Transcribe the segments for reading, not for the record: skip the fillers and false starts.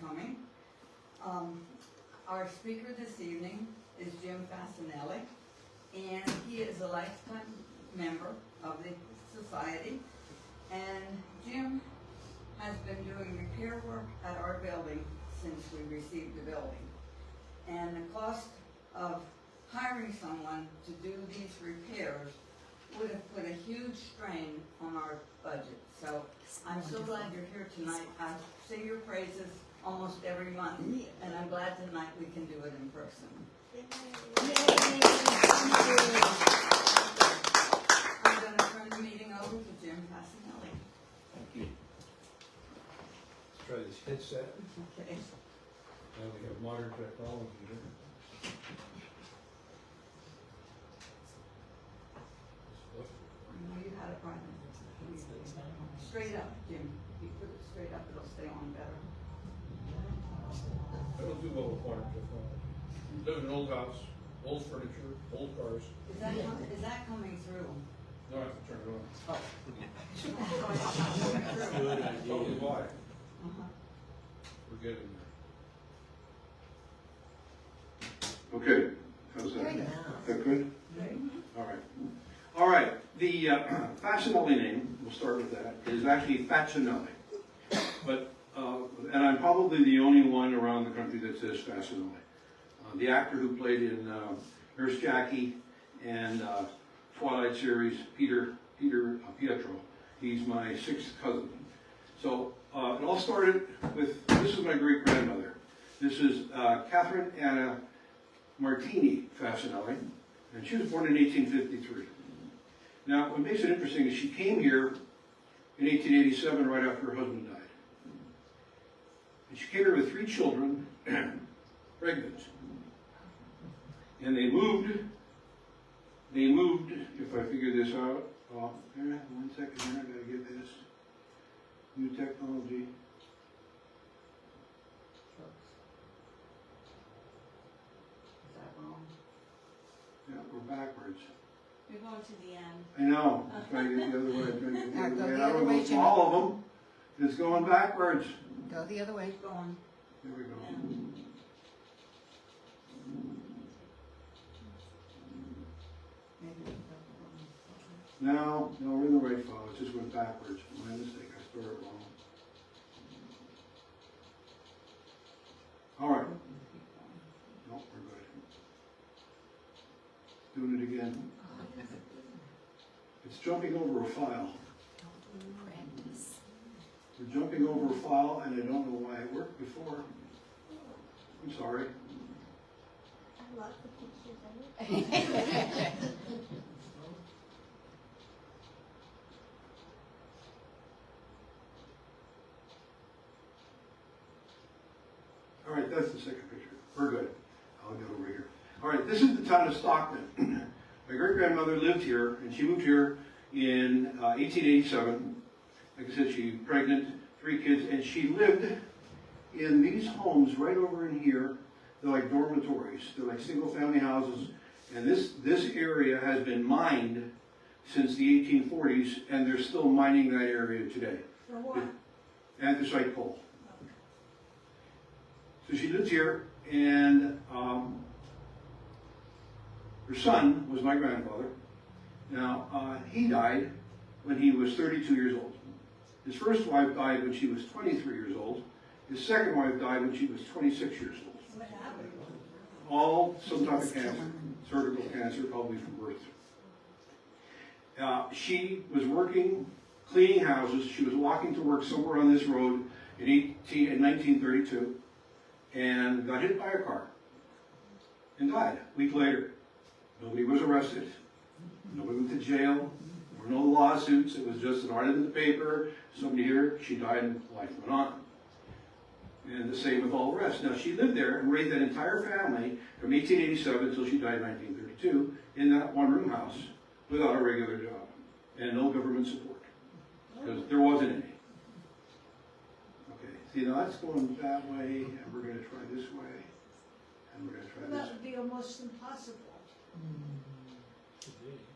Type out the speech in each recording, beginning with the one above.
coming. Our speaker this evening is Jim Facinelli, and he is a lifetime member of the society. And Jim has been doing repair work at our building since we received the building. And the cost of hiring someone to do these repairs would have put a huge strain on our budget. So I'm so glad you're here tonight. I sing your praises almost every month, and I'm glad tonight we can do it in person. I'm going to turn the meeting over to Jim Facinelli. Thank you. Let's try this headset. Okay. Now we have modern technology here. I know you had it right. Straight up, Jim. If you put it straight up, it'll stay on better. I don't do well with modern technology. Live in an old house, old furniture, old cars. Is that coming through? No, I have to turn it on. Oh. Good idea. Totally why. Uh-huh. We're getting there. Okay, how's that? Is that good? Great. All right. All right, the Facinelli name, we'll start with that, is actually Facinelli. But, and I'm probably the only one around the country that says Facinelli. The actor who played in Nurse Jackie and Twilight series, Pietro, he's my sixth cousin. So it all started with, this is my great-grandmother. This is Catherine Anna Martini Facinelli, and she was born in 1853. Now, what makes it interesting is she came here in 1887, right after her husband died. And she came here with 3 children, pregnant. And they moved, if I figure this out, 1 second here, I gotta get this. New technology. Is that wrong? Yeah, we're backwards. You're going to the end. I know, I'm trying to get the other way, I'm trying to get the Now other go way. the I other don't way, know, Jimmy. all of them, it's going backwards. Go the other way. Keep going. There we go. Maybe. No, we're in the right file, it just went backwards. My mistake, I started wrong. All right, no, we're good. Doing it again. It's jumping over a file. Practice. We're jumping over a file and I don't know why it worked before. I'm sorry. I love the pictures. All right, that's the second picture. We're good. I'll get over here. All right, this is the town of Stockton. My great-grandmother lived here, and she moved here in 1887. Like I said, she was pregnant, 3 kids, and she lived in these homes right over in here. They're like dormitories. They're like single-family houses. And this area has been mined since the 1840s, and they're still mining that area today. For what? Anthracite coal. So she lives here, and her son was my grandfather. Now, he died when he was 32 years old. His first wife died when she was 23 years old. His second wife died when she was 26 years old. What happened? All some type of cancer, cervical cancer, probably from birth. She was working, cleaning houses. She was walking to work somewhere on this road in 1932. And got hit by a car and died a week later. Nobody was arrested. Nobody went to jail. There were no lawsuits. It was just an article in the paper. Somebody here, she died and life went on. And the same with all the rest. Now, she lived there and raised that entire family from 1887 until she died in 1932 in that one-room house without a regular job and no government support because there wasn't any. See, now that's going that way, and we're going to try this way, and we're going to try Well, this that would be almost impossible.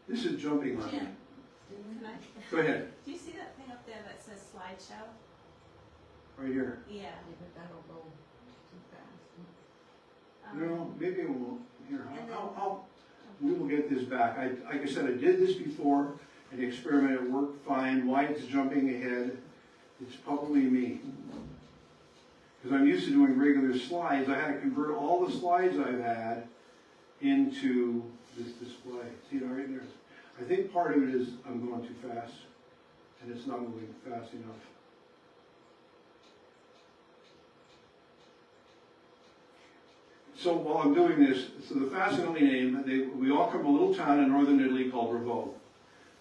This is jumping on me. Jim, can I? Go ahead. Do you see that thing up there that says slideshow? right here. Yeah. But that'll go too fast. No, maybe it won't. Here, And then- we will get this back. Like I said, I did this before, and the experiment worked fine. Why it's jumping ahead, it's probably me. Because I'm used to doing regular slides. I had to convert all the slides I've had into this display. See it right there? I think part of it is I'm going too fast, and it's not moving fast enough. So while I'm doing this, so the Facinelli name, we all come from a little town in northern Italy called Revo.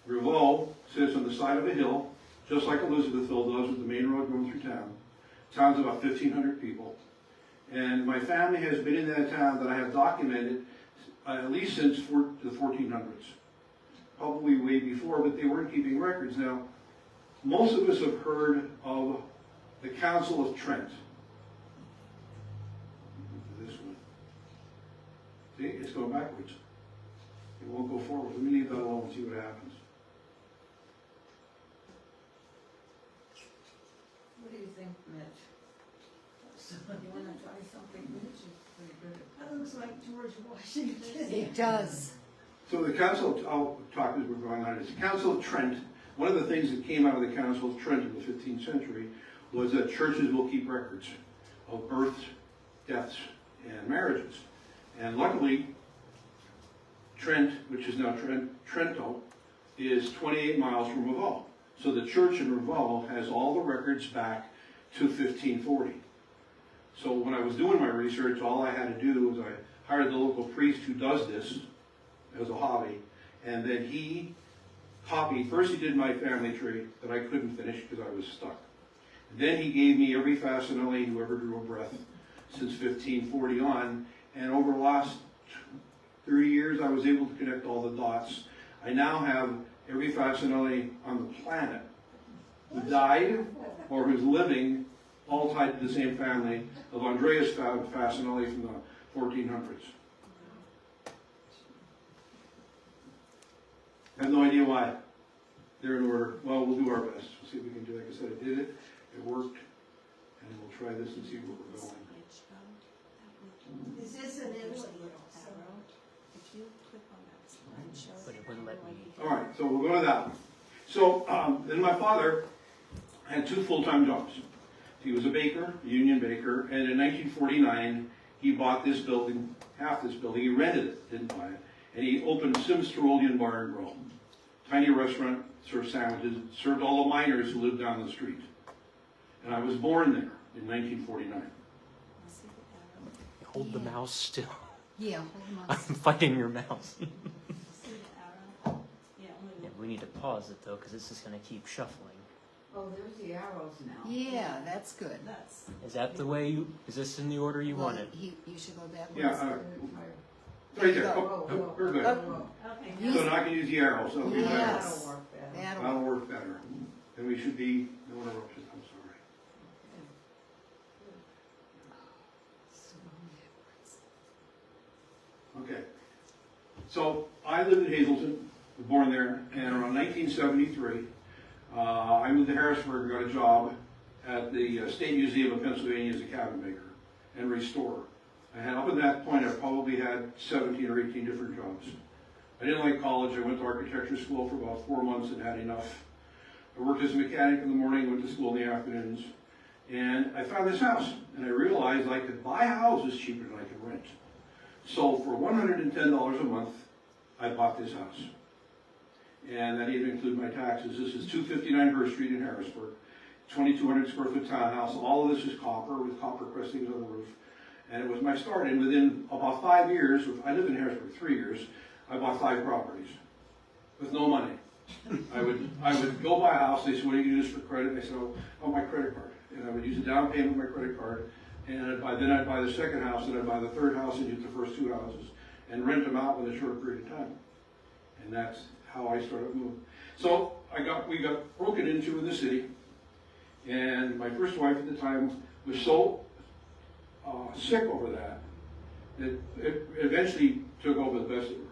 Revo sits on the side of a hill, just like Elizabethville does with the main road going through town. Town's about 1,500 people. And my family has been in that town that I have documented at least since the 1400s. Probably way before, but they weren't keeping records. Now, most of us have heard of the Council of Trent. This one. See, it's going backwards. It won't go forward. Let me leave that alone and see what happens. What do you think, Mitch? You wanna try something? Mitch is pretty good at That looks like George Washington. It does. So the Council, I'll talk as we're going on, it's the Council of Trent. One of the things that came out of the Council of Trent in the 15th century was that churches will keep records of births, deaths, and marriages. And luckily, Trent, which is now Trento, is 28 miles from Reval. So the church in Reval has all the records back to 1540. So when I was doing my research, all I had to do was I hired the local priest who does this as a hobby, and then he copied, first he did my family tree that I couldn't finish because I was stuck. And then he gave me every Facinelli who ever drew a breath since 1540 on, and over the last 30 years I was able to connect all the dots. I now have every Facinelli on the planet who died or who's living, all tied to the same family of Andreas Facinelli from the 1400s. I have no idea why. They're in order. Well, we'll do our best. We'll see if we can do it. Like I said, I did it. It worked. And we'll try this and see where we're going. Is this an Italy? If you click on that slideshow. But it wouldn't let me. All right, so we'll go to that one. So then my father had two full-time jobs. He was a baker, a union baker, and in 1949 he bought this building, half this building. He rented it, didn't buy it, and he opened Sim's Tyrolean Bar and Grill. Tiny restaurant, served sandwiches, served all the miners who lived down the street. And I was born there in 1949. Hold the mouse still. Yeah, hold on. I'm fighting your mouse. See the arrow? Yeah, Yeah, we need to pause it though, because this is going to keep shuffling. Oh, there's the arrows now. Yeah, that's good. that's, Is that the way you? Is this in the order you Well, want it? You should go backwards. Yeah, There right you there. go. Oh, we're good. okay. So now I can use the arrow, so it'll be better. Yes. That'll work better. That'll, That'll work better. And we should be, no interruption, I'm sorry. Okay. So I lived in Hazleton, was born there, and around 1973, I moved to Harrisburg and got a job at the State Museum of Pennsylvania as a cabinet maker and restorer. I had, up at that point, I probably had 17 or 18 different jobs. I didn't like college. I went to architecture school for about 4 months and had enough. I worked as a mechanic in the morning, went to school in the afternoons, and I found this house, and I realized I could buy houses cheaper than I could rent. So for $110 a month, I bought this house. And that didn't include my taxes. This is 259 Hurst Street in Harrisburg, 2,200 square foot townhouse. All of this is copper with copper crestings on the roof. And it was my start. And within about 5 years, I lived in Harrisburg 3 years, I bought 5 properties with no money. I would go buy a house. They said, "What do you use for credit?" I said, "Oh, my credit card." And I would use a down payment of my credit card. And then I'd buy the second house, and I'd buy the third house, and use the first 2 houses, and rent them out within a short period of time. And that's how I started moving. So we got broken into in the city, and my first wife at the time was so sick over that it eventually took over the best of her.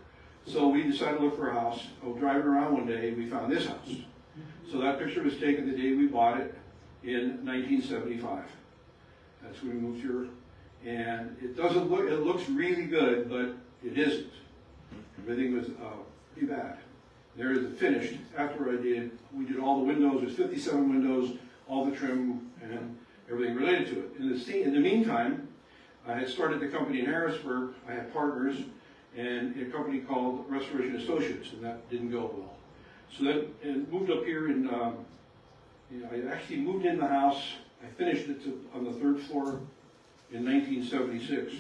So we decided to look for a house. Driving around one day, we found this house. So that picture was taken the day we bought it, in 1975. That's when we moved here. And it doesn't look, it looks really good, but it isn't. Everything was pretty bad. There is the finished. After we did all the windows, there's 57 windows, all the trim and everything related to it. In the meantime, I had started the company in Harrisburg. I had partners and a company called Restoration Associates, and that didn't go well. So then, and moved up here and I actually moved in the house. I finished it on the 3rd floor in 1976.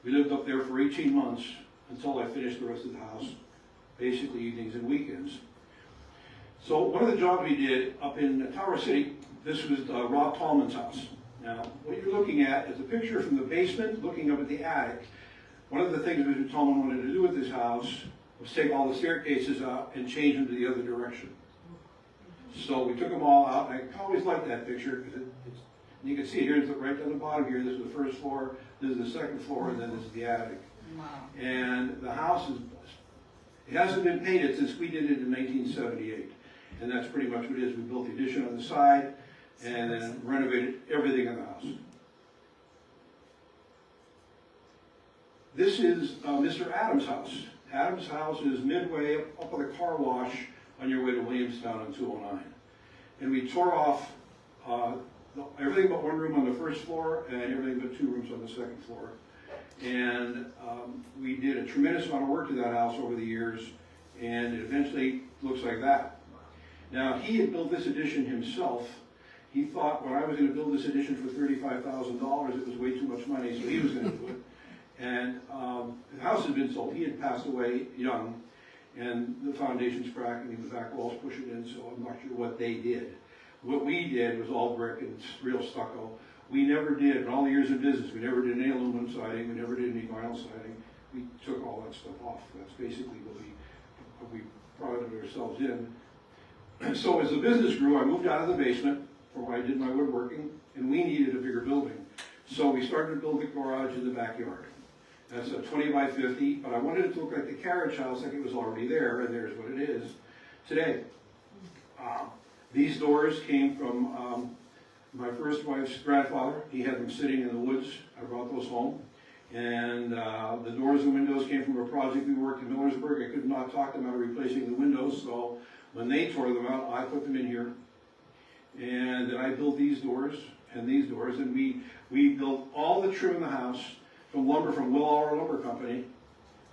We lived up there for 18 months until I finished the rest of the house, basically evenings and weekends. So one of the jobs we did up in Tower City, this was Rob Tallman's house. Now, what you're looking at is a picture from the basement looking up at the attic. One of the things Mr. Tallman wanted to do with this house was take all the staircases out and change them to the other direction. So we took them all out. I always liked that picture because you can see it here, it's right down the bottom here. This is the 1st floor, this is the 2nd floor, and then this is the attic. Wow. And the house it hasn't been painted since we did it in 1978. And that's pretty much what it is. We built the addition on the side and then renovated everything in the house. This is Mr. Adams' house. Adams' house is midway up on the car wash on your way to Williamstown on 209. And we tore off everything but one room on the 1st floor and everything but 2 rooms on the 2nd floor. And we did a tremendous amount of work to that house over the years, and it eventually looks like that. Now, he had built this addition himself. He thought when I was going to build this addition for $35,000, it was way too much money, so he was going to do it. And the house had been sold. He had passed away young, and the foundation's cracking and the back walls pushing in, so I'm not sure what they did. What we did was all brick and real stucco. We never did, in all the years of business, we never did any aluminum siding, we never did any vinyl siding. We took all that stuff off. That's basically what we prided ourselves in. And so as the business grew, I moved out of the basement where I did my woodworking, and we needed a bigger building. So we started to build the garage in the backyard. That's a 20 by 50, but I wanted it to look like the carriage house, like it was already there, and there's what it is today. These doors came from my first wife's grandfather. He had them sitting in the woods. I brought those home. And the doors and windows came from a project we worked in Millersburg. I could not talk them out of replacing the windows, so when they tore them out, I put them in here. And then I built these doors, and we built all the trim in the house from lumber from Will Our Lumber Company.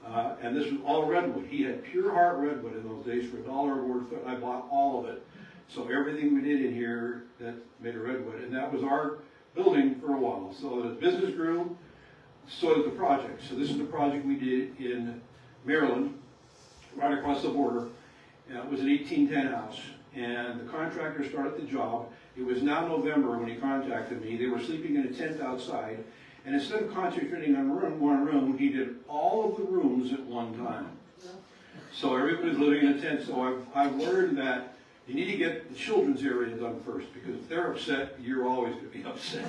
And this was all redwood. He had pure heart redwood in those days for $1 a board foot. I bought all of it. So everything we did in here that made a redwood, and that was our building for a while. So the business grew, so did the project. So this is the project we did in Maryland, right across the border. It was an 1810 house, and the contractor started the job. It was now November when he contacted me. They were sleeping in a tent outside, and instead of concentrating on one room, he did all of the rooms at one time. So everybody was living in a tent. So I've learned that you need to get the children's area done first, because if they're upset, you're always going to be upset.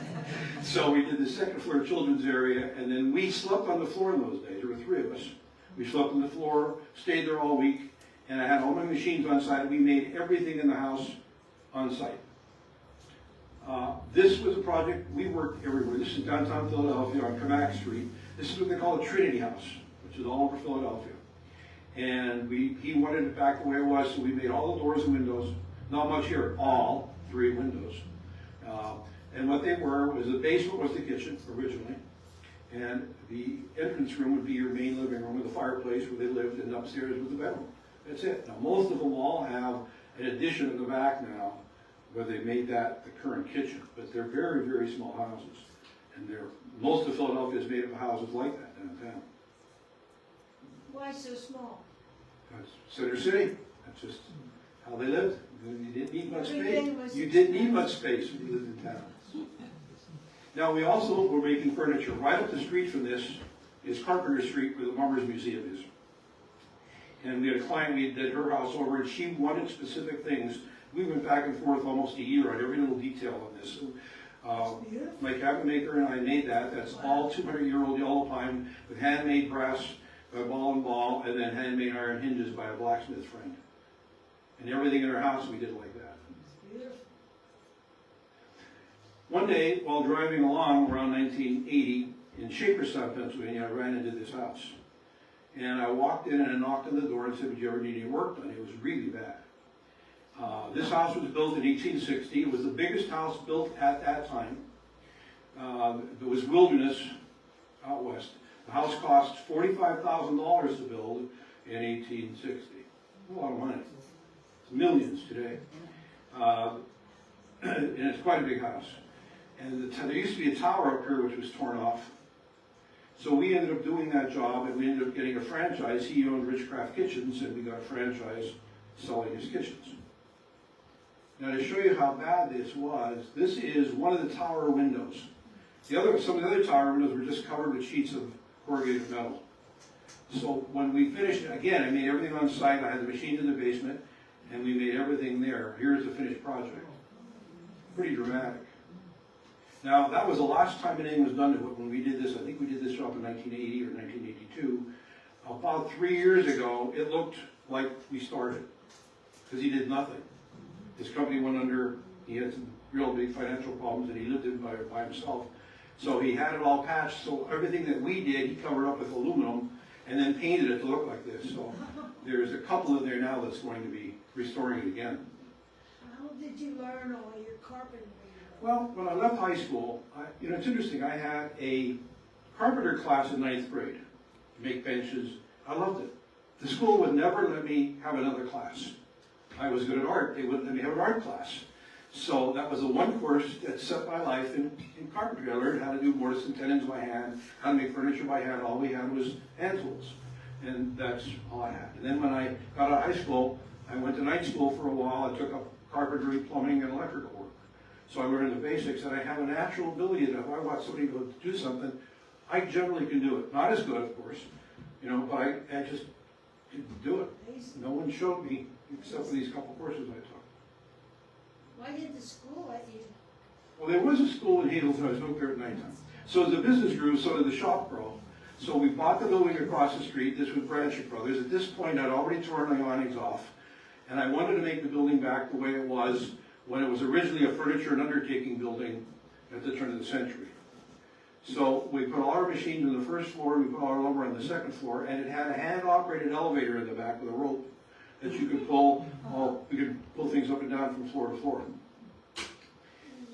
So we did the 2nd floor children's area, and then we slept on the floor in those days. There were 3 of us. We slept on the floor, stayed there all week, and I had all my machines on site. We made everything in the house on site. This was a project, we worked everywhere. This is downtown Philadelphia on Camac Street. This is what they call a Trinity House, which is all over Philadelphia. And he wanted it back the way it was, so we made all the doors and windows. Not much here, all 3 windows. And what they were was the basement was the kitchen originally, and the entrance room would be your main living room with a fireplace where they lived, and upstairs was the bedroom. That's it. Now most of them all have an addition in the back now, where they made that the current kitchen, but they're very, very small houses. And most of Philadelphia is made up of houses like that downtown. Why so small? That's Center City. That's just how they lived. You didn't need much Everything space. was You didn't need much space when you lived in town. Now we also were making furniture. Right up the street from this is Carpenter Street, where the Mummers Museum is. And we had a client, we did her house over, and she wanted specific things. We went back and forth almost a year on every little detail on this. My cabinet maker and I made that. That's all 200-year-old yellow pine with handmade brass by ball and ball, and then handmade iron hinges by a blacksmith friend. And everything in our house we did like that. One day, while driving along around 1980 in Shaperstown, Pennsylvania, I ran into this house. And I walked in and I knocked on the door and said, "Would you ever need any work done?" It was really bad. This house was built in 1860. It was the biggest house built at that time. It was wilderness out west. The house cost $45,000 to build in 1860. A lot of money. It's millions today. And it's quite a big house. And there used to be a tower up here which was torn off. So we ended up doing that job, and we ended up getting a franchise. He owned Richcraft Kitchens, and we got a franchise selling his kitchens. Now, to show you how bad this was, this is one of the tower windows. Some of the other tower windows were just covered with sheets of corrugated metal. So when we finished, again, I made everything on site. I had the machine in the basement, and we made everything there. Here's the finished project. Pretty dramatic. Now, that was the last time anything was done to it when we did this. I think we did this job in 1980 or 1982. About 3 years ago, it looked like we started, because he did nothing. His company went under. He had some real big financial problems, and he lived in by himself. So he had it all patched. So everything that we did, he covered up with aluminum and then painted it to look like this. So there's a couple in there now that's going to be restoring it again. How did you learn all your carpentry? Well, when I left high school, it's interesting. I had a carpenter class in 9th grade to make benches. I loved it. The school would never let me have another class. I was good at art. They wouldn't let me have an art class. So that was the one course that set my life in carpentry. I learned how to do mortise and tenons by hand, how to make furniture by hand. All we had was hand tools. And that's all I had. And then when I got out of high school, I went to night school for a while. I took up carpentry, plumbing, and electrical work. So I learned the basics, and I have a natural ability that if I want somebody to do something, I generally can do it. Not as good, of course, but I just can do it. No one showed me, except for these couple courses I took. Why did the school let you? Well, there was a school in Hazelton. I was out there at nighttime. So as the business grew, so did the shop grow. So we bought the building across the street. This was Branchett Brothers. At this point, I'd already torn the awnings off, and I wanted to make the building back the way it was when it was originally a furniture and undertaking building at the turn of the century. So we put all our machines on the first floor, we put all our lumber on the second floor, and it had a hand-operated elevator in the back with a rope that you could pull. We could pull things up and down from floor to floor.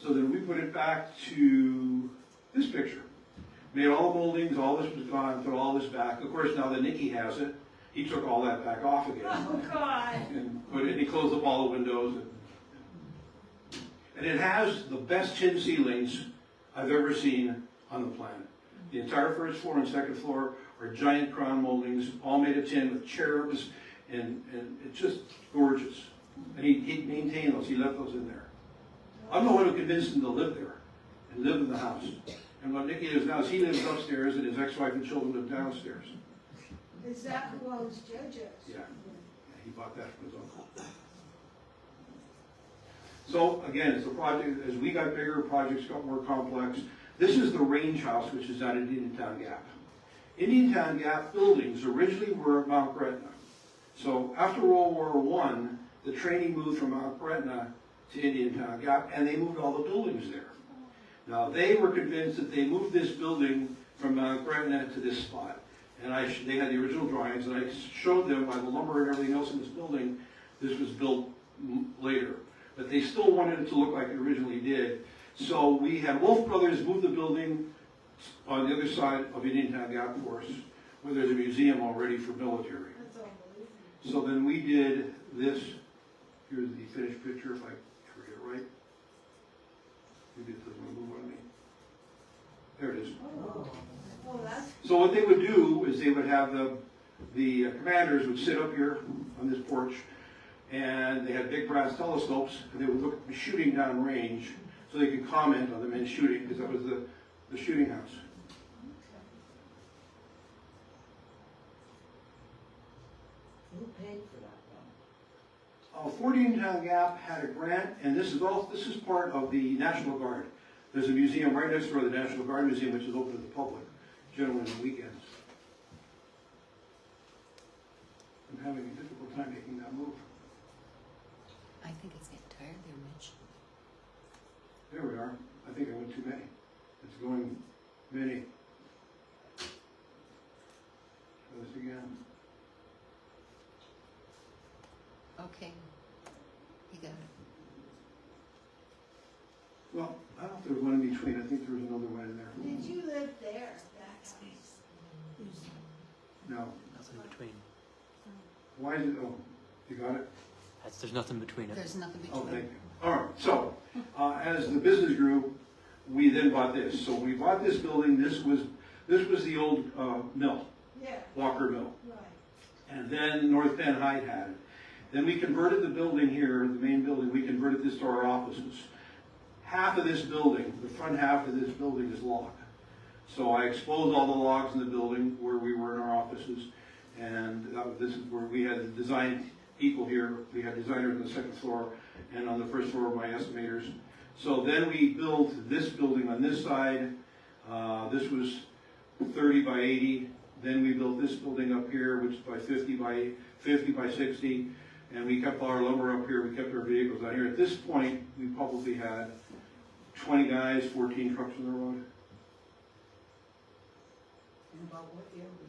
So then we put it back to this picture. Made all the moldings, all this was gone, put all this back. Of course, now that Nicky has it, he took all that back off again. Oh, God. And he closed up all the windows. And it has the best tin ceilings I've ever seen on the planet. The entire first floor and second floor are giant crown moldings, all made of tin with cherubs, and it's just gorgeous. And he maintained those, he left those in there. I'm the one who convinced him to live there and live in the house. And what Nicky lives now is he lives upstairs and his ex-wife and children live downstairs. Is that who owns JoJo's? Yeah, he bought that from his uncle. So again, it's a project, as we got bigger, projects got more complex. This is the range house, which is down in Indiantown Gap. Indiantown Gap buildings originally were at Mount Gretna. So after World War I, the training moved from Mount Gretna to Indiantown Gap, and they moved all the buildings there. Now, they were convinced that they moved this building from Mount Gretna to this spot. And they had the original drawings, and I showed them by the lumber and everything else in this building, this was built later. But they still wanted it to look like it originally did. So we had Wolf Brothers move the building on the other side of Indiantown Gap, of course, where there's a museum already for military. That's unbelievable. So then we did this. Here's the finished picture, if I get it right. Maybe it doesn't move on me. There it is. Oh, that's So what they would do is they would have the commanders would sit up here on this porch, and they had big brass telescopes, and they would look at the shooting down range so they could comment on the men shooting, because that was the shooting house. Who paid for that Fort Indiantown Gap had a grant, and this is part of the National Guard. There's a museum right next door to the National Guard Museum, which is open to the public, generally on the weekends. I'm having a difficult time making that move. I think it's getting tired there, Mitch. There we are. I think I went too many. It's going many. Try this again. Okay, you got it. Well, I don't know if there was one in between. I think there was another one in there. Did you live there, that house? No. Nothing between. Why is it, oh, you got it? There's nothing between it. There's nothing Oh, between. thank you. All right, so, as the business grew, we then bought this. So we bought this building. This was the old mill, Yeah, Walker Mill. right. And then North Penn Height had it. Then we converted the building here, the main building, we converted this to our offices. Half of this building, the front half of this building is log. So I exposed all the logs in the building where we were in our offices. And this is where we had the design people here. We had designers on the second floor, and on the first floor, my estimators. So then we built this building on this side. This was 30 by 80. Then we built this building up here, which is by 50 by 60. And we kept all our lumber up here. We kept our vehicles out here. At this point, we probably had 20 guys, 14 trucks on the road. And about what year was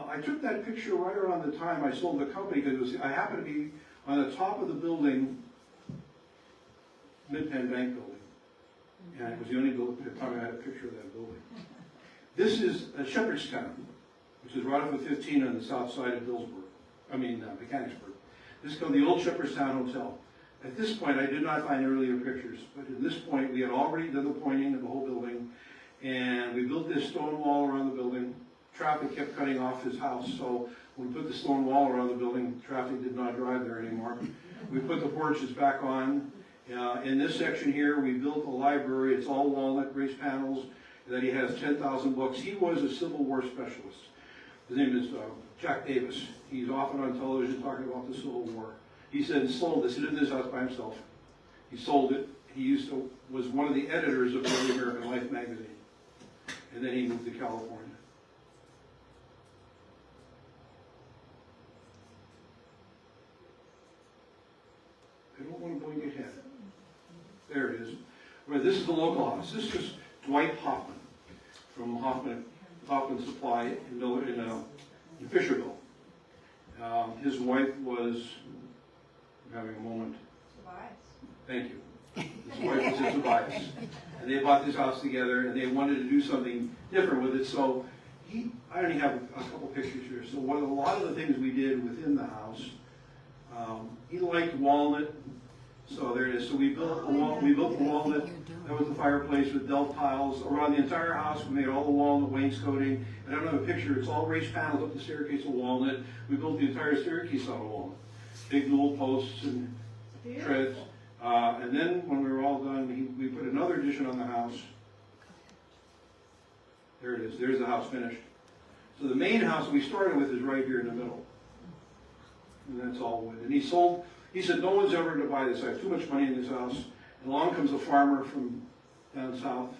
I took that picture right around the time I sold the company, because I happened to be on the top of the building, Mid-Penn Bank building. And it was the only building, at the time I had a picture of that building. This is Shepherdstown, which is right off of 15 on the south side of Mechanicsburg. This is called the Old Shepherdstown Hotel. At this point, I did not find earlier pictures, but at this point, we had already done the pointing of the whole building, and we built this stone wall around the building. Traffic kept cutting off his house, so when we put the stone wall around the building, traffic did not drive there anymore. We put the porches back on. In this section here, we built a library. It's all walnut raised panels. That he has 10,000 books. He was a Civil War specialist. His name is Jack Davis. He's often on television talking about the Civil War. He said he sold this. He lived in this house by himself. He sold it. He was one of the editors of Early American Life magazine. And then he moved to California. I don't want to blink ahead. There it is. Right, this is the local house. This is Dwight Hoffman from Hoffman Supply in Fisherville. His wife was, I'm having a moment. Thank you. His wife was in Tobias. And they bought this house together, and they wanted to do something different with it. So I only have a couple pictures here. So a lot of the things we did within the house, he liked walnut. So there it is. So we built the walnut. That was the fireplace with Delft tiles. Around the entire house, we made all the walnut wainscoting. And I don't have a picture. It's all raised panels up the staircase of walnut. We built the entire staircase out of walnut. Big dual posts and treads. And then when we were all done, we put another addition on the house. There it is. There's the house finished. So the main house we started with is right here in the middle. And that's all wood. And he said, no one's ever going to buy this. I have too much money in this house. And along comes a farmer from down south,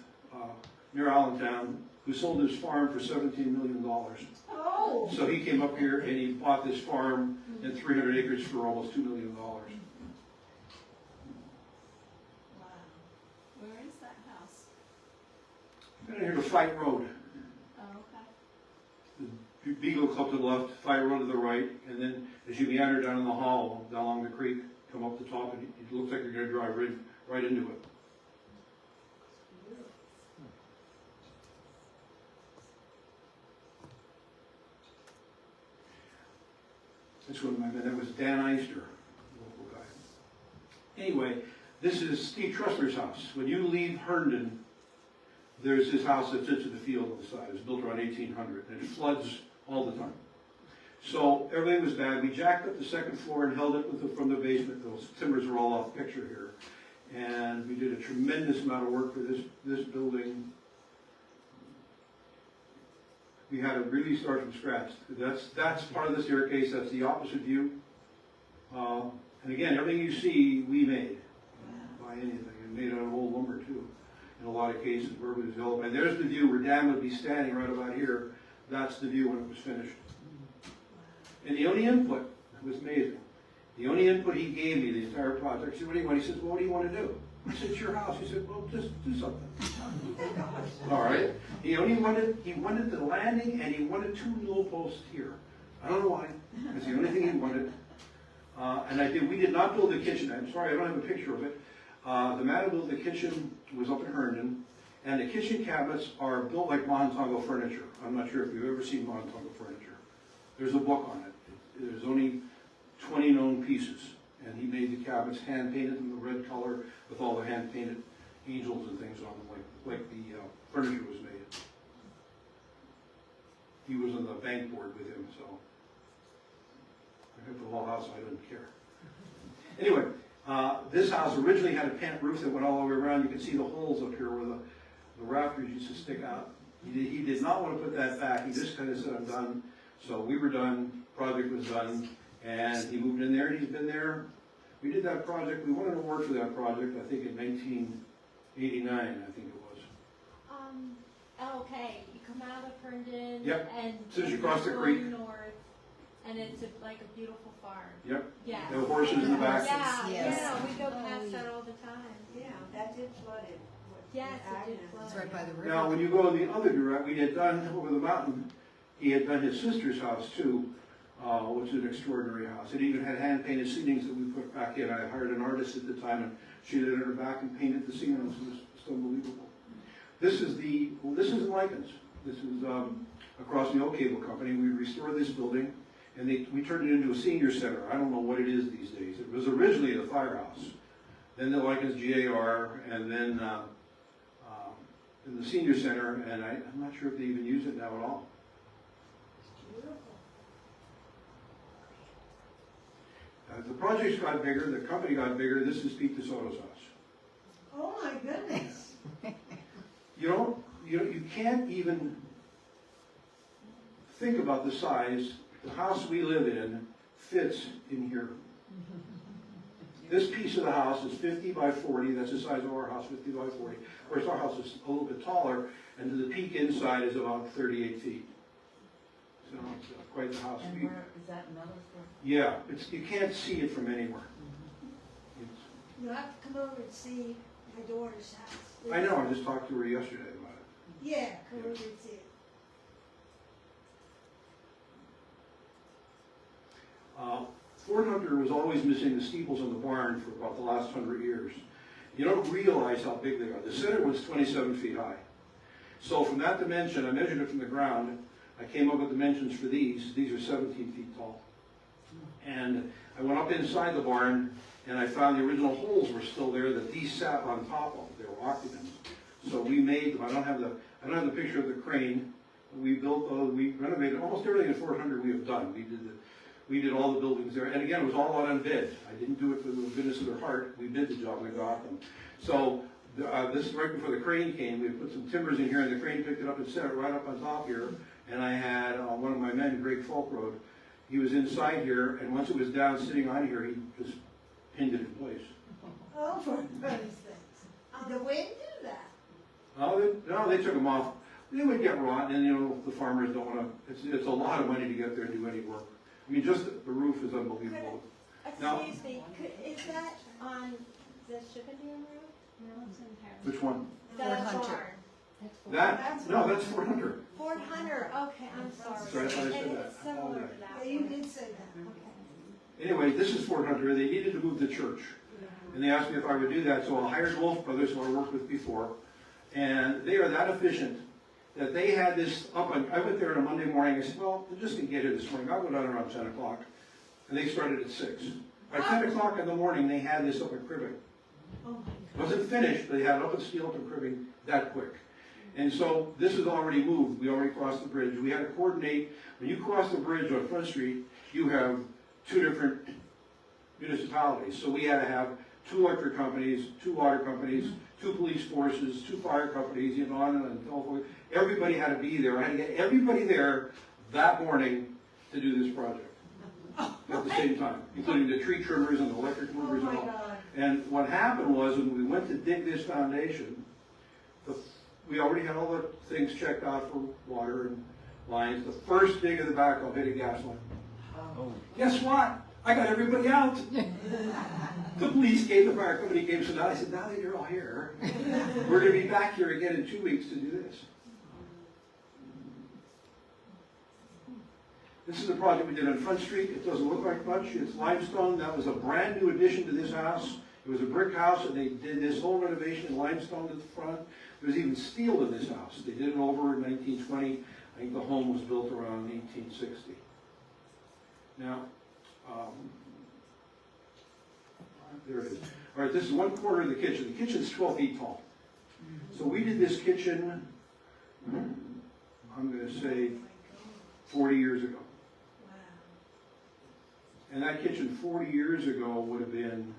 near Allentown, who sold his farm for $17 million. Oh, So he came up here and he bought this farm and 300 acres for almost $2 million. wow. Where is that house? Down here to Fight Road. Oh, okay. The Beagle Club to the left, Fight Road to the right, and then as you meander down in the hollow, down along the creek, come up the top, and it looks like you're going to drive right into it. That's one of my men. That was Dan Eister, local guy. Anyway, this is Steve Trustler's house. When you leave Herndon, there's this house that sits in the field on the side. It was built around 1800, and it floods all the time. So everything was bad. We jacked up the second floor and held it from the basement. Those timbers are all off picture here. And we did a tremendous amount of work for this building. We had to really start from scratch. That's part of the staircase. That's the opposite view. And again, everything you see, we made. By anything. And made out of old lumber, too. In a lot of cases, where it was developed. And there's the view where Dan would be standing right about here. That's the view when it was finished. And the only input, it was amazing. The only input he gave me the entire project, I said, what do you want? He says, well, what do you want to do? I said, it's your house. He said, well, just do something. All right. He wanted the landing, and he wanted 2 newel posts here. I don't know why. That's the only thing he wanted. And we did not build the kitchen. I'm sorry, I don't have a picture of it. The man who built the kitchen was up in Herndon, and the kitchen cabinets are built like Montago furniture. I'm not sure if you've ever seen Montago furniture. There's a book on it. There's only 20 known pieces, and he made the cabinets hand-painted in the red color with all the hand-painted angels and things on them, like the furniture was made. He was on the bank board with him, so I got the whole house, I didn't care. Anyway, this house originally had a pent roof that went all the way around. You can see the holes up here where the rafters used to stick out. He did not want to put that back. He just kind of said, I'm done. So we were done, project was done, and he moved in there, and he's been there. We did that project, we won an award for that project, I think in 1989, I think it was. Okay, you come out of Herndon. Yep. And As soon as you cross the you're creek. going north, and it's like a beautiful farm. Yep. Yeah. There were horses in the back. Yeah, Yes. yeah, we go past that all the time. Yeah, that did flood it. Yes, it did flood. It's right by the river. Now, when you go in the other direction, we had done over the mountain, he had done his sister's house too, which is an extraordinary house. It even had hand-painted ceilings that we put back in. I hired an artist at the time, and she did it in her back and painted the ceilings. It was just unbelievable. This is in Lycans. This is across the old cable company. We restored this building, and we turned it into a senior center. I don't know what it is these days. It was originally the firehouse, then the Lycans GAR, and then in the senior center, and I'm not sure if they even use it now at all. Beautiful. The projects got bigger, the company got bigger. This is Pete DeSoto's house. Oh my goodness. You can't even think about the size. The house we live in fits in here. This piece of the house is 50 by 40. That's the size of our house, 50 by 40. Of course, our house is a little bit taller, and the peak inside is about 38 feet. So it's quite the house. And where, is that Millersburg? Yeah, you can't see it from anywhere. You have to come over and see my daughter's house. I know, I just talked to her yesterday about it. Yeah, come over and see it. 400 was always missing the steeples in the barn for about the last 100 years. You don't realize how big they are. The center was 27 feet high. So from that dimension, I measured it from the ground. I came up with dimensions for these. These are 17 feet tall. And I went up inside the barn, and I found the original holes were still there that these sat on top of. They were octagons. So we made them. I don't have the picture of the crane. We renovated almost everything in 400 we have done. We did all the buildings there, and again, it was all on bid. I didn't do it for the goodness of their heart. We bid the job, we got them. So this is right before the crane came. We put some timbers in here, and the crane picked it up and set it right up on top here. And I had one of my men, Greg Folkrode, he was inside here, and once it was down, sitting on here, he just pinned it in place. Oh, for goodness sakes. The wind do that. No, they took them off. They would get rotten, and the farmers don't want to. It's a lot of money to get there and do any work. I mean, just the roof is unbelievable. Now- Excuse me, is that on the Chippendale roof? No, it's in Paris. Which one? The 400. barn. That's 400. 400, okay, I'm sorry. Sorry, I thought I said And that. it's similar to that Yeah, you one. did say that. Okay. Anyway, this is 400. They needed to move the church. And they asked me if I would do that, so I hired Wolf Brothers, who I worked with before. And they are that efficient that they had this up on, I went there on a Monday morning. I said, well, they're just going to get here this morning. I'll go down around 10 o'clock. And they started at 6. By 10 o'clock in the morning, they had this up at cribbing. Oh my It wasn't finished, but they had it up at steel up and cribbing that quick. And so this is already moved. We already crossed the bridge. We had to coordinate. When you cross the bridge on Front Street, you have 2 different municipalities. So we had to have 2 electric companies, 2 water companies, 2 police forces, 2 fire companies, on and so forth. Everybody had to be there. I had to get everybody there that morning to do this project at the same time, including the tree trimmers and the electric movers and my all. God. And what happened was, when we went to dig this foundation, we already had all the things checked out for water and lines. The first dig of the backhoe hit a gas line. Oh. Guess what? I got everybody out. The police came, the fire company came, so now I said, now that you're all here, we're going to be back here again in 2 weeks to do this. This is a project we did on Front Street. It doesn't look like much. It's limestone. That was a brand new addition to this house. It was a brick house, and they did this whole renovation in limestone at the front. There was even steel in this house. They did it over in 1920. I think the home was built around 1860. Now, there it is. All right, this is one corner of the kitchen. The kitchen's 12 feet tall. So we did this kitchen, I'm going to say, 40 years ago. And that kitchen 40 years ago would have been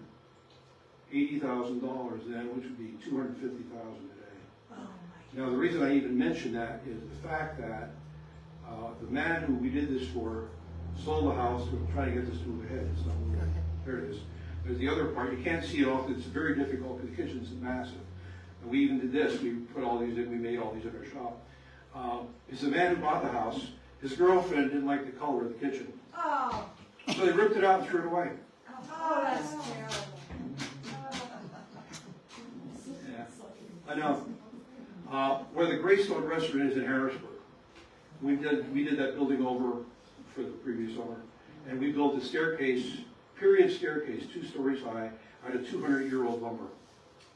$80,000 then, which would be $250,000 today. Oh my. Now, the reason I even mention that is the fact that the man who we did this for sold the house. We're trying to get this to move ahead. It's not moving. There it is. There's the other part. You can't see it all because it's very difficult because the kitchen's massive. And we even did this. We put all these in. We made all these in our shop. It's the man who bought the house. His girlfriend didn't like the color of the kitchen. Oh, So they ripped it out and threw it away. oh, that's terrible. Yeah. I know. Where the Greystone Restaurant is in Harrisburg, we did that building over for the previous owner. And we built a staircase, period staircase, 2 stories high, out of 200-year-old lumber.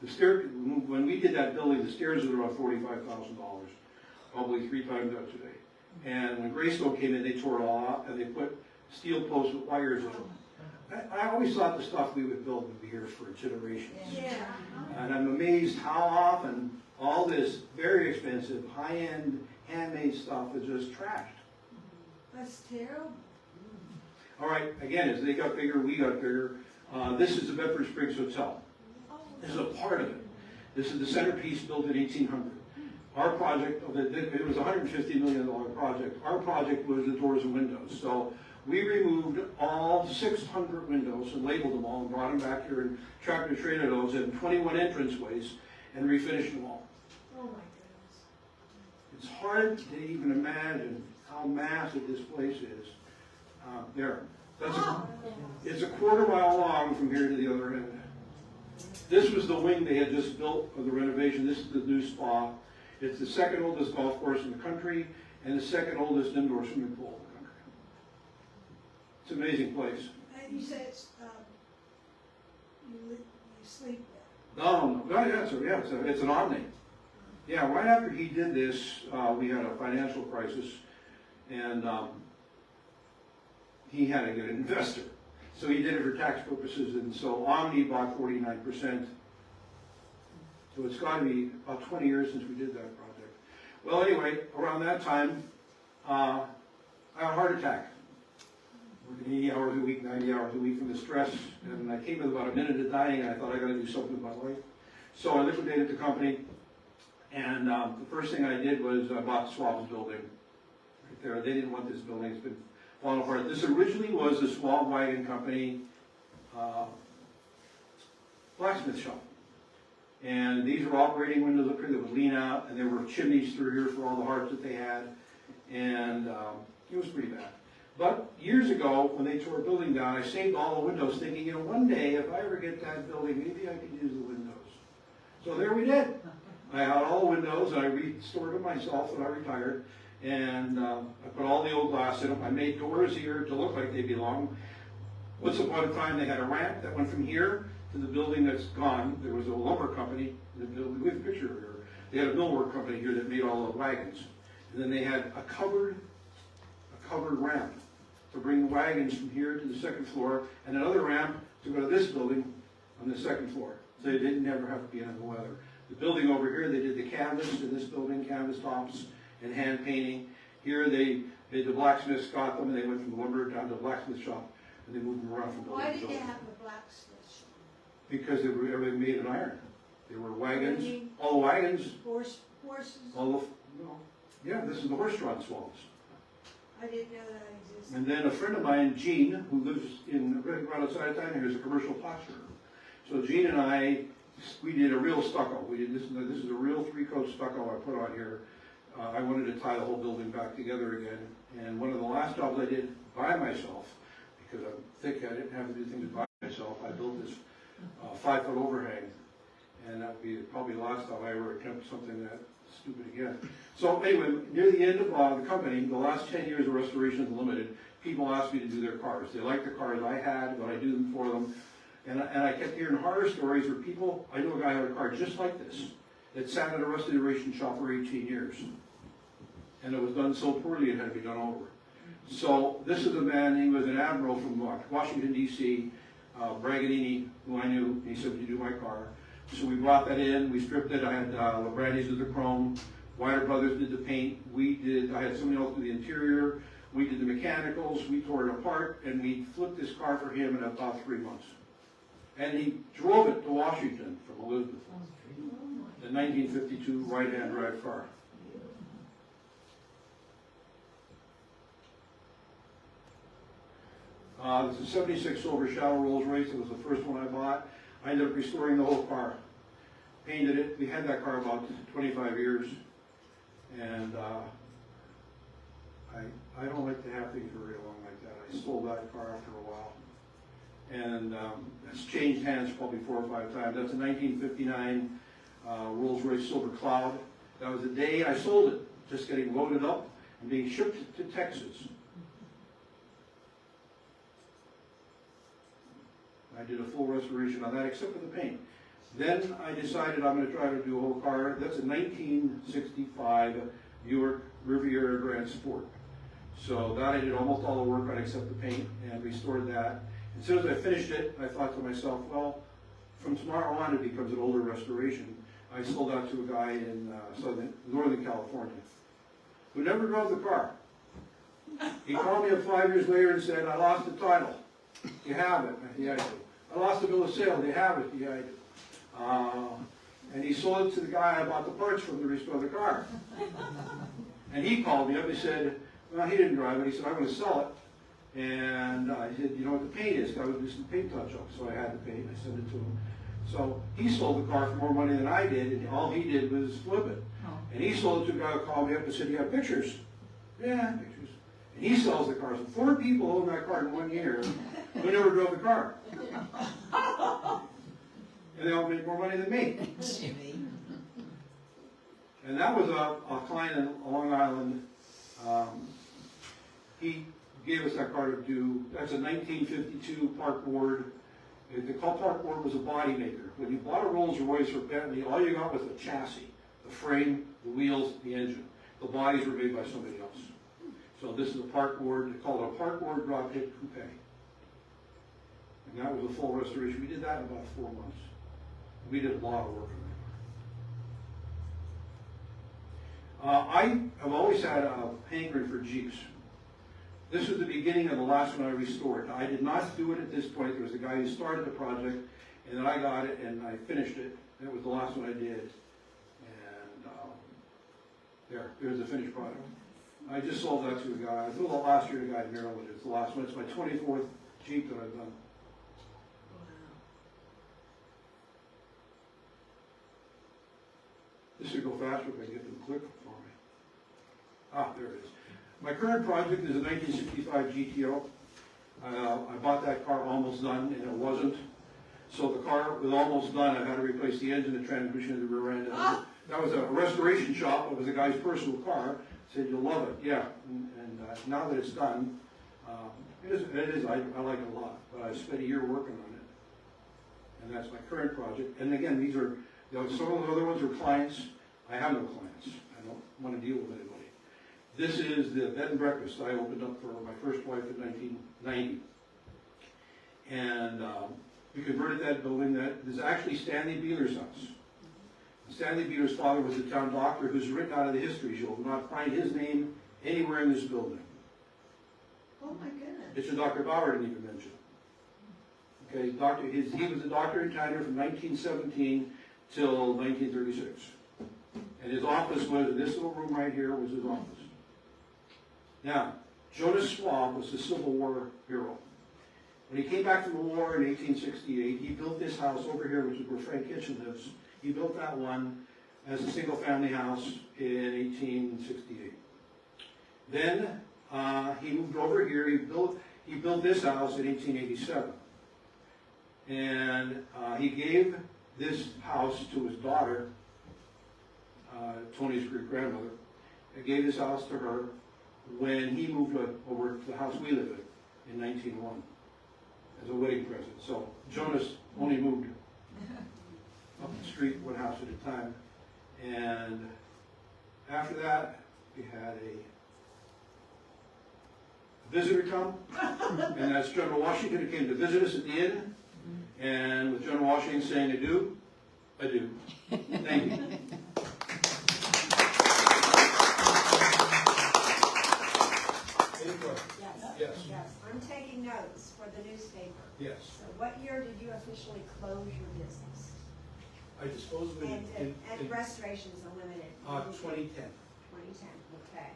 When we did that building, the stairs were around $45,000, probably 3 times that today. And when Greystone came in, they tore it all out, and they put steel posts with wires in them. I always thought the stuff we would build would be here for generations. Yeah. And I'm amazed how often all this very expensive, high-end, handmade stuff is just trashed. That's terrible. All right, again, as they got bigger, we got bigger. This is the Bedford Springs Hotel. This is a part of it. This is the centerpiece built in 1800. Our project, it was a $150 million project. Our project was the doors and windows. So we removed all 600 windows and labeled them all and brought them back here and tractor trailer those and 21 entranceways and refinished them all. Oh my goodness. It's hard to even imagine how massive this place is. It's a quarter mile long from here to the other end. This was the wing they had just built for the renovation. This is the new spa. It's the second oldest golf course in the country and the second oldest indoor swimming pool in the country. It's an amazing place. And you said it's, you sleep there. No, it's an omni. Yeah, right after he did this, we had a financial crisis, and he had to get an investor. So he did it for tax purposes, and so Omni bought 49%. So it's got to be about 20 years since we did that project. Well, anyway, around that time, I had a heart attack. Working 80 hours a week, 90 hours a week from the stress, and I came with about a minute of dying, and I thought I got to do something with my life. So I liquidated the company, and the first thing I did was I bought Schwab's building right there. They didn't want this building. It's been falling apart. This originally was the Schwab Wagon Company blacksmith shop. And these were operating windows up here that would lean out, and there were chimneys through here for all the hearts that they had. And it was pretty bad. But years ago, when they tore a building down, I saved all the windows thinking, you know, one day, if I ever get that building, maybe I could use the windows. So there we did. I had all the windows, and I restored them myself when I retired. And I put all the old glass in them. I made doors here to look like they belong. Once upon a time, they had a ramp that went from here to the building that's gone. There was a lumber company. We have a picture of here. They had a millwork company here that made all the wagons. And then they had a covered ramp to bring the wagons from here to the second floor, and another ramp to go to this building on the second floor. So they didn't never have to be in the weather. The building over here, they did the canvas in this building, canvas tops and hand painting. Here the blacksmiths got them, and they went from the lumber down to the blacksmith shop, and they moved them around from building Why to did they building. have a blacksmith shop? Because they were everything made in iron. They were wagons, all the wagons, Horses? all the, no, yeah, this is the horse-drawn swans. I didn't know that existed. And then a friend of mine, Gene, who lives right outside of town here, is a commercial plasterer. So Gene and I, we did a real stucco. We did this is a real 3-coat stucco I put on here. I wanted to tie the whole building back together again. And one of the last jobs I did by myself, because I'm thick, I didn't have to do things by myself. I built this 5-foot overhang, and that would be probably the last time I ever attempt something that stupid again. So anyway, near the end of the company, the last 10 years of Restoration Limited, people asked me to do their cars. They liked the cars I had, but I do them for them. And I kept hearing horror stories where people, I know a guy who had a car just like this, that sat in a restoration shop for 18 years. And it was done so poorly it had to be done over. So this is a man, he was an admiral from Washington, D.C., Bragadini, who I knew, he said, would you do my car? So we brought that in, we stripped it, I had Labrandi's did the chrome, Weider Brothers did the paint, I had somebody else do the interior, we did the mechanicals, we tore it apart, and we flipped this car for him in about 3 months. And he drove it to Washington from Elizabethville. The 1952 right-hand drive car. This is a 76 Silver Shadow Rolls Royce. It was the first one I bought. I ended up restoring the whole car. Painted it. We had that car about 25 years. And I don't like to have things very long like that. I sold that car after a while. And it's changed hands probably 4 or 5 times. That's a 1959 Rolls Royce Silver Cloud. That was the day I sold it, just getting loaded up and being shipped to Texas. I did a full restoration on that, except for the paint. Then I decided I'm going to try to do a whole car. That's a 1965 Buick Riviera Grand Sport. So that I did almost all the work on except the paint and restored that. As soon as I finished it, I thought to myself, well, from tomorrow on it becomes an older restoration. I sold that to a guy in Northern California who never drove the car. He called me up 5 years later and said, I lost the title. You have it? Yeah, I do. I lost the bill of sale. You have it? Yeah, I do. And he sold it to the guy I bought the parts from to restore the car. And he called me up and said, well, he didn't drive it. He said, I'm going to sell it. And I said, you know what the paint is? I was doing some paint touch-ups. So I had the paint. I sent it to him. So he sold the car for more money than I did, and all he did was flip it. And he sold it to a guy who called me up and said, you have pictures? Yeah, pictures. And he sells the car. So 4 people own that car in 1 year who never drove the car. And they all made more money than me. And that was a client in Long Island. He gave us that car to do. That's a 1952 Park Board. The Park Board was a body maker. When you bought a Rolls Royce or Bentley, all you got was the chassis, the frame, the wheels, the engine. The bodies were made by somebody else. So this is a Park Board. They call it a Park Board drop hit coupe. And that was a full restoration. We did that in about 4 months. We did a lot of work on that. I have always had a hankering for Jeeps. This was the beginning of the last one I restored. I did not do it at this point. There was a guy who started the project, and then I got it, and I finished it. And it was the last one I did. And there's the finished product. I just sold that to a guy. I sold it last year to a guy in Maryland. It's the last one. It's my 24th Jeep that I've done. This should go faster if I get them to click for me. Ah, there it is. My current project is a 1965 GTO. I bought that car almost done, and it wasn't. So the car was almost done. I had to replace the engine, the transmission, and the rear end. That was a restoration shop. It was a guy's personal car. Said, you'll love it. Yeah. And now that it's done, it is. I like it a lot. But I spent a year working on it. And that's my current project. And again, these are, some of the other ones are clients. I have no clients. I don't want to deal with anybody. This is the bed and breakfast I opened up for my first wife in 1990. And we converted that building. That is actually Stanley Beeler's house. Stanley Beeler's father was a town doctor who's written out of the history. You'll not find his name anywhere in this building. Oh my goodness. It's a Dr. Bauer didn't even mention. Okay, he was a doctor in China from 1917 till 1936. And his office was, in this little room right here was his office. Now, Jonas Schwab was the Civil War hero. When he came back from the war in 1868, he built this house over here, which is where Frank Kitchen lives. He built that one as a single-family house in 1868. Then he moved over here. He built this house in 1887. And he gave this house to his daughter, Tony's great-grandmother. He gave this house to her when he moved over to the house we live in 1901 as a wedding present. So Jonas only moved up the street one house at a time. And after that, we had a visitor come, and that's General Washington, who came to visit us at the inn. And with General Washington saying adieu, adieu. Thank you. Any questions? Yes. Yes. Yes, I'm taking notes for the newspaper. Yes. So what year did you officially close your business? I disposed of it And Restorations Unlimited? 2010. 2010, okay.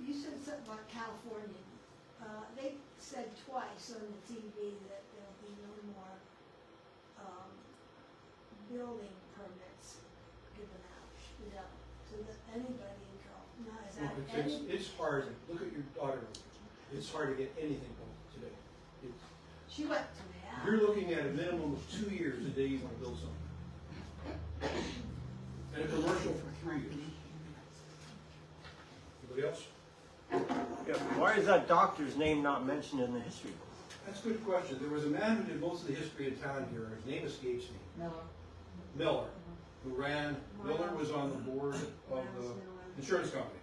You said something about California. They said twice on the TV that there'll be no more building permits given out, to anybody in California. Now, is that any? It's hard. Look at your daughter. It's hard to get anything built today. She went to the house. You're looking at a minimum of 2 years the day you want to build something. And a commercial for 3 years. Anybody else? Yeah, why is that doctor's name not mentioned in the history book? That's a good question. There was a man who did most of the history of town here. His name escapes me. Miller, who ran. Miller was on the board of the insurance company.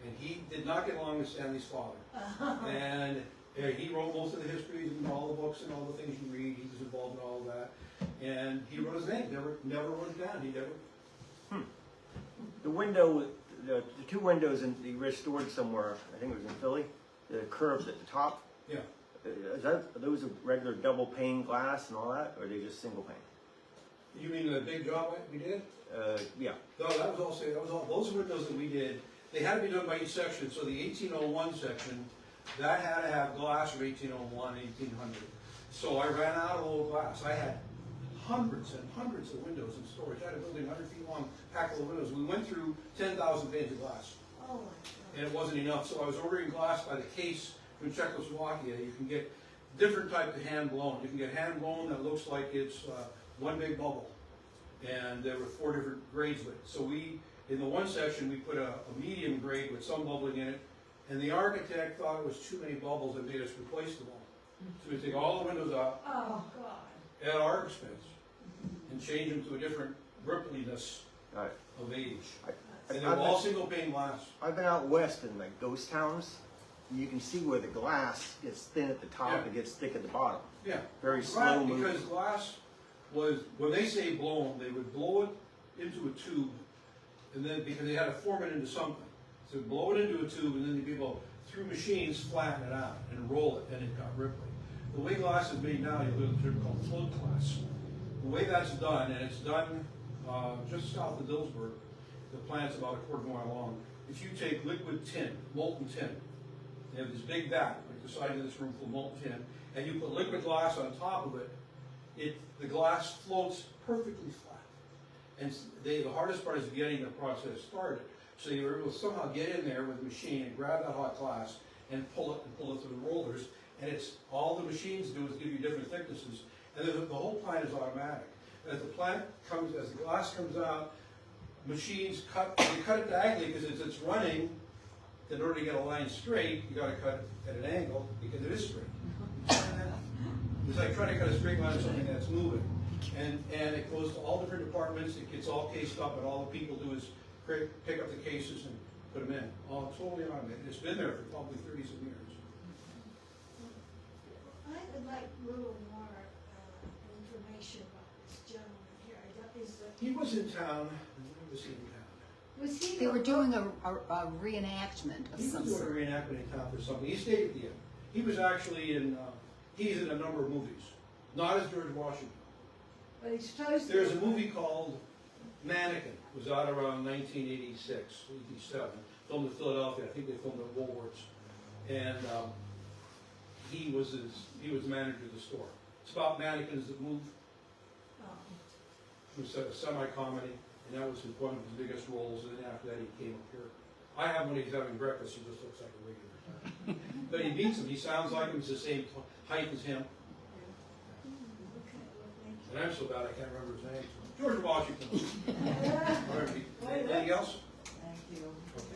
And he did not get along with Stanley's father. And he wrote most of the histories and all the books and all the things you read. He was involved in all of that. And he wrote his name. Never wrote it down. He never. The window, the two windows he restored somewhere, I think it was in Philly, the curves at the top. Yeah. Are those a regular double pane glass and all that, or are they just single pane? You mean the big job we did? Yeah. No, that was all, those windows that we did, they had to be done by each section. So the 1801 section, that had to have glass from 1801, 1800. So I ran out of old glass. I had hundreds and hundreds of windows in storage. I had a building 100 feet long, packed full of windows. We went through 10,000 panes of glass. Oh, my God. And it wasn't enough. So I was ordering glass by the case from Czechoslovakia. You can get different types of hand blown. You can get hand blown that looks like it's one big bubble. And there were 4 different grades of it. So in the one section, we put a medium grade with some bubbling in it. And the architect thought it was too many bubbles and made us replace them all. So we take all the windows out Oh, God. at our expense and change them to a different rippliness Right. of age. I- And they were all single pane glass. I've been out west in like ghost towns, and you can see where the glass gets thin at the top Yeah. and gets thick at the bottom. Yeah. Very slow Right, moving. because glass was, when they say blown, they would blow it into a tube, and then, because they had to form it into something. So blow it into a tube, and then the people, through machines, flatten it out and roll it, and it got rippling. The way glass is made now, you look at a term called float glass. The way that's done, and it's done just south of Dillsburg, the plant's about a quarter mile long. If you take liquid tin, molten tin, they have this big vat, like the size of this room full of molten tin, and you put liquid glass on top of it, the glass floats perfectly flat. And the hardest part is getting the process started. So you were able to somehow get in there with a machine and grab that hot glass and pull it through the rollers. And it's all the machines do is give you different thicknesses. And then the whole plant is automatic. As the glass comes out, machines cut it diagonally because as it's running, in order to get a line straight, you got to cut it at an angle because it is straight. It's like trying to cut a straight line of something that's moving. And it goes to all different departments, it gets all cased up, and all the people do is pick up the cases and put them in. All totally automated. It's been there for probably 30-some years. I would like a little more information about this gentleman here. He was in town. When was he in town? Was he? They were doing a reenactment of He was some doing a sort. reenactment in town for something. He stayed at the end. He was actually he's in a number of movies. Not as George Washington. But he's supposed to. There's a movie called Mannequin. It was out around 1986, 87. Filmed in Philadelphia. I think they filmed at Woolworths. And he was manager of the store. It's about mannequins that move. It was a semi-comedy, and that was one of his biggest roles. And then after that, he came up here. I have when he's having breakfast, he just looks like a regular guy. But he beats him, he sounds like him, he's the same height as him. And I'm so bad I can't remember his name. George Washington. All right, anything else? Thank you. Okay.